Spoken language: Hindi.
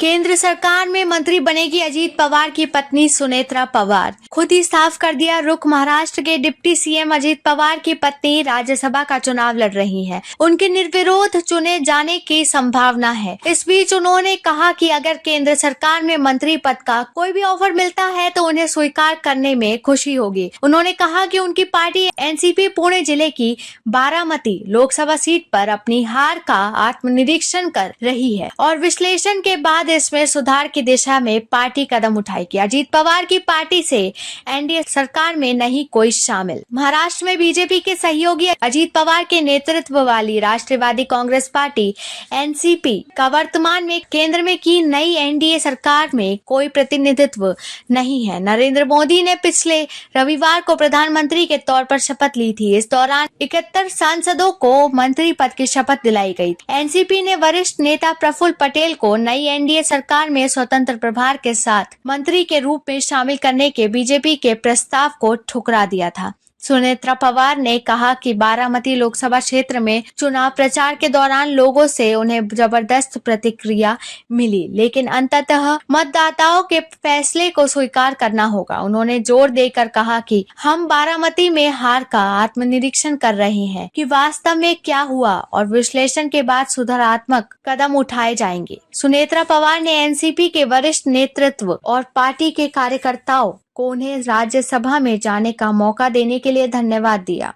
केंद्र सरकार में मंत्री बनेगी अजीत पवार की पत्नी सुनेत्रा पवार। खुद ही साफ कर दिया रुख। महाराष्ट्र के डिप्टी सीएम अजीत पवार की पत्नी राज्यसभा का चुनाव लड़ रही हैं। उनके निर्विरोध चुने जाने की संभावना है। इस बीच उन्होंने कहा कि अगर केंद्र सरकार में मंत्री पद का कोई भी ऑफर मिलता है तो उन्हें स्वीकार करने में खुशी होगी। उन्होंने कहा कि उनकी पार्टी एनसीपी पुणे जिले की बारामती लोकसभा सीट पर अपनी हार का आत्मनिरीक्षण कर रही है और विश्लेषण के बाद इसमें सुधार की दिशा में पार्टी कदम उठाएगी। अजीत पवार की पार्टी से एनडीए सरकार में नहीं कोई शामिल। महाराष्ट्र में बीजेपी के सहयोगी अजीत पवार के नेतृत्व वाली राष्ट्रवादी कांग्रेस पार्टी एनसीपी का वर्तमान में केंद्र में की नई एनडीए सरकार में कोई प्रतिनिधित्व नहीं है। नरेंद्र मोदी ने पिछले रविवार को प्रधानमंत्री के तौर पर शपथ ली थी। इस दौरान 71 सांसदों को मंत्री पद की शपथ दिलाई गई। एनसीपी ने वरिष्ठ नेता प्रफुल्ल पटेल को नई एनडीए सरकार में स्वतंत्र प्रभार के साथ मंत्री के रूप में शामिल करने के बीजेपी के प्रस्ताव को ठुकरा दिया था। सुनेत्रा पवार ने कहा कि बारामती लोकसभा क्षेत्र में चुनाव प्रचार के दौरान लोगों से उन्हें जबरदस्त प्रतिक्रिया मिली, लेकिन अंततः मतदाताओं के फैसले को स्वीकार करना होगा। उन्होंने जोर देकर कहा कि हम बारामती में हार का आत्मनिरीक्षण कर रहे हैं कि वास्तव में क्या हुआ और विश्लेषण के बाद सुधारात्मक कदम उठाए जाएंगे। सुनेत्रा पवार ने एनसीपी के वरिष्ठ नेतृत्व और पार्टी के कार्यकर्ताओं को उन्हें राज्यसभा में जाने का मौका देने के लिए धन्यवाद दिया।